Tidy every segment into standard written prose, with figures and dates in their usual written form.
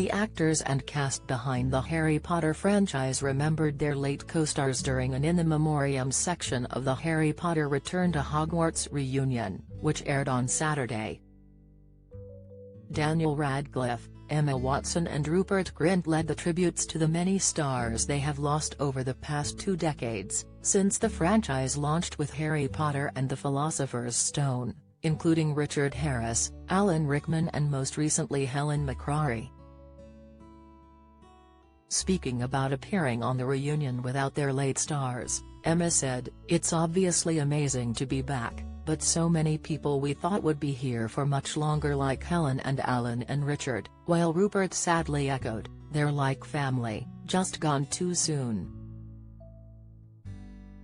The actors and cast behind the Harry Potter franchise remembered their late co-stars during an in the memoriam section of the Harry Potter Return to Hogwarts reunion, which aired on Saturday. Daniel Radcliffe, Emma Watson and Rupert Grint led the tributes to the many stars they have lost over the past 2 decades, since the franchise launched with Harry Potter and the Philosopher's Stone, including Richard Harris, Alan Rickman and most recently Helen McCrory. Speaking about appearing on the reunion without their late stars, Emma said, "It's obviously amazing to be back, but so many people we thought would be here for much longer like Helen and Alan and Richard," while Rupert sadly echoed, "They're like family, just gone too soon."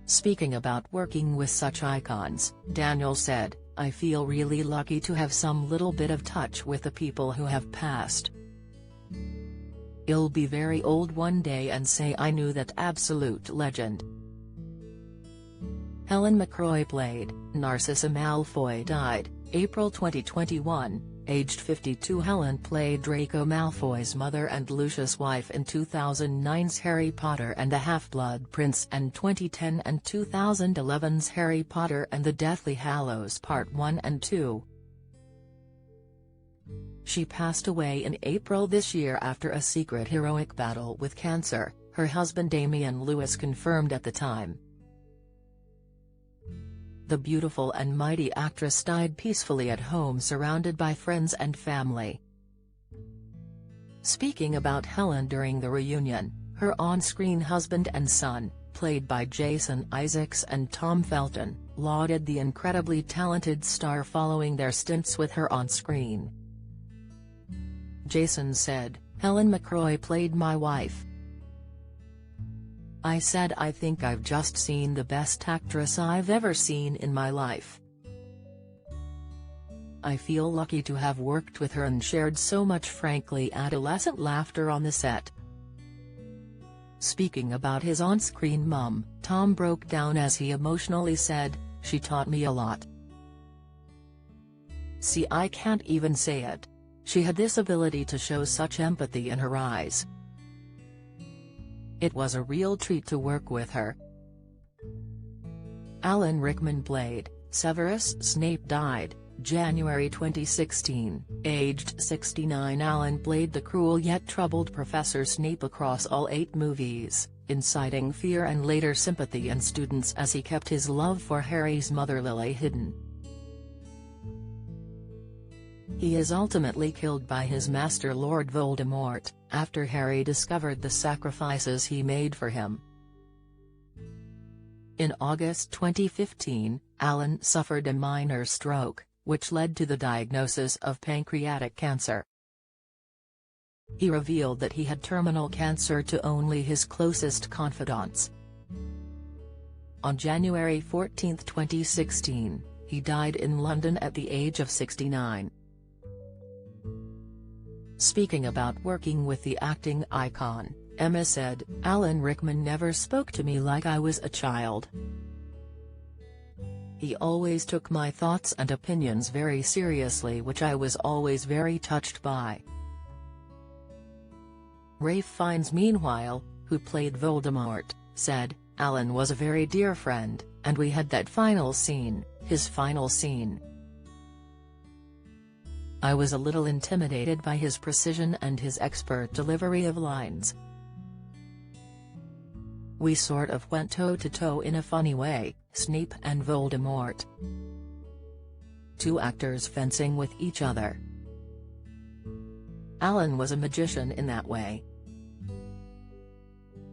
Speaking about working with such icons, Daniel said, "I feel really lucky to have some little bit of touch with the people who have passed. I'll be very old one day and say I knew that absolute legend." Helen McCrory played Narcissa Malfoy died, April 2021, aged 52. Helen played Draco Malfoy's mother and Lucius' wife in 2009's Harry Potter and the Half-Blood Prince and 2010 and 2011's Harry Potter and the Deathly Hallows Part 1 and 2. She passed away in April this year after a secret heroic battle with cancer, her husband Damian Lewis confirmed at the time. The beautiful and mighty actress died peacefully at home surrounded by friends and family. Speaking about Helen during the reunion, her on-screen husband and son, played by Jason Isaacs and Tom Felton, lauded the incredibly talented star following their stints with her on-screen. Jason said, "Helen McCrory played my wife. I said I think I've just seen the best actress I've ever seen in my life. I feel lucky to have worked with her and shared so much frankly adolescent laughter on the set." Speaking about his on-screen mum, Tom broke down as he emotionally said, "She taught me a lot. See, I can't even say it. She had this ability to show such empathy in her eyes. It was a real treat to work with her." Alan Rickman played Severus Snape died, January 2016, aged 69. Alan played the cruel yet troubled Professor Snape across all 8 movies, inciting fear and later sympathy in students as he kept his love for Harry's mother Lily hidden. He is ultimately killed by his master Lord Voldemort, after Harry discovered the sacrifices he made for him. In August 2015, Alan suffered a minor stroke, which led to the diagnosis of pancreatic cancer. He revealed that he had terminal cancer to only his closest confidants. On January 14, 2016, he died in London at the age of 69. Speaking about working with the acting icon, Emma said, "Alan Rickman never spoke to me like I was a child. He always took my thoughts and opinions very seriously, which I was always very touched by." Ralph Fiennes, meanwhile, who played Voldemort, said, "Alan was a very dear friend, and we had that final scene, his final scene. I was a little intimidated by his precision and his expert delivery of lines. We sort of went toe-to-toe in a funny way, Snape and Voldemort. 2 actors fencing with each other. Alan was a magician in that way."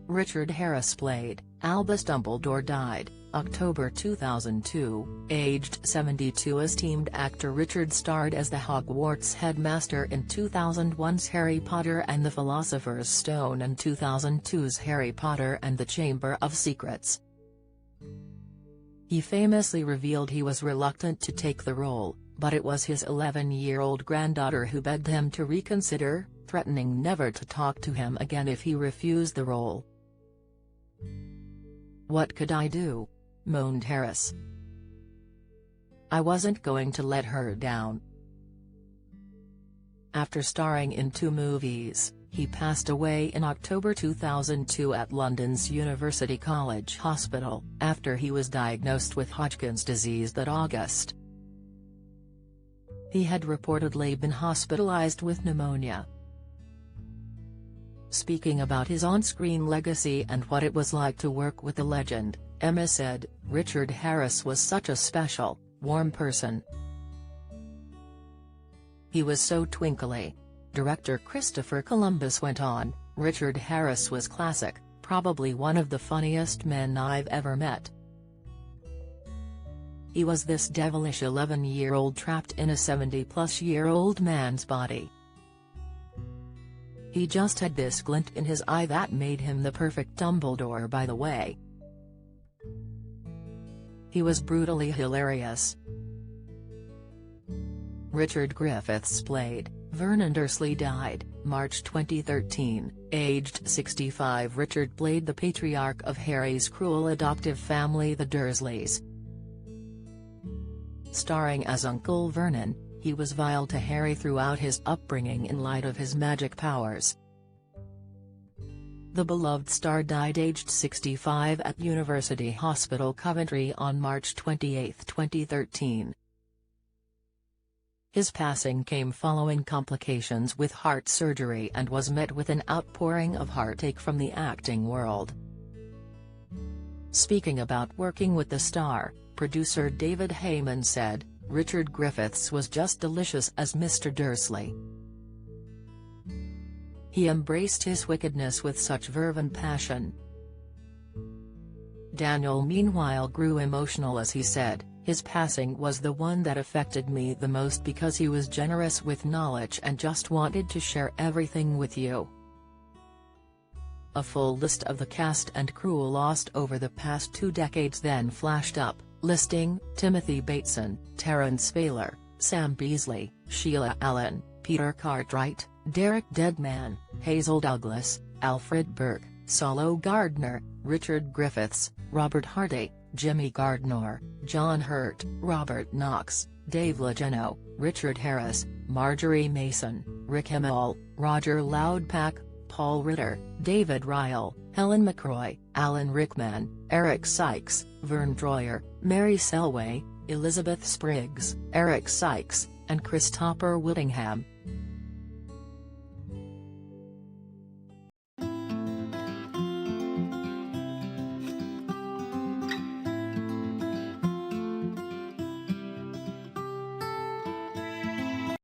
Richard Harris played Albus Dumbledore died, October 2002, aged 72. Esteemed actor Richard starred as the Hogwarts headmaster in 2001's Harry Potter and the Philosopher's Stone and 2002's Harry Potter and the Chamber of Secrets. He famously revealed he was reluctant to take the role, but it was his 11-year-old granddaughter who begged him to reconsider, threatening never to talk to him again if he refused the role. "What could I do?" moaned Harris. "I wasn't going to let her down." After starring in 2 movies, he passed away in October 2002 at London's University College Hospital, after he was diagnosed with Hodgkin's disease that August. He had reportedly been hospitalized with pneumonia. Speaking about his on-screen legacy and what it was like to work with the legend, Emma said, "Richard Harris was such a special, warm person. He was so twinkly." Director Christopher Columbus went on, "Richard Harris was classic, probably one of the funniest men I've ever met. He was this devilish 11-year-old trapped in a 70-plus-year-old man's body. He just had this glint in his eye that made him the perfect Dumbledore, by the way. He was brutally hilarious." Richard Griffiths played Vernon Dursley died, March 2013, aged 65. Richard played the patriarch of Harry's cruel adoptive family, the Dursleys. Starring as Uncle Vernon, he was vile to Harry throughout his upbringing in light of his magic powers. The beloved star died aged 65 at University Hospital Coventry on March 28, 2013. His passing came following complications with heart surgery and was met with an outpouring of heartache from the acting world. Speaking about working with the star, producer David Heyman said, "Richard Griffiths was just delicious as Mr. Dursley. He embraced his wickedness with such verve and passion." Daniel meanwhile grew emotional as he said, "His passing was the one that affected me the most because he was generous with knowledge and just wanted to share everything with you." A full list of the cast and crew lost over the past 2 decades then flashed up, listing Timothy Bateson, Terence Fowler, Sam Beasley, Sheila Allen, Peter Cartwright, Derek Deadman, Hazel Douglas, Alfred Burke, Saulo Gardner, Richard Griffiths, Robert Hardy, Jimmy Gardner, John Hurt, Robert Knox, Dave Legeno, Richard Harris, Marjorie Mason, Rick Hamill, Roger Loudpack, Paul Ritter, David Ryle, Helen McCroy, Alan Rickman, Eric Sykes, Vern Troyer, Mary Selway, Elizabeth Spriggs, Eric Sykes, and Christopher Whittingham.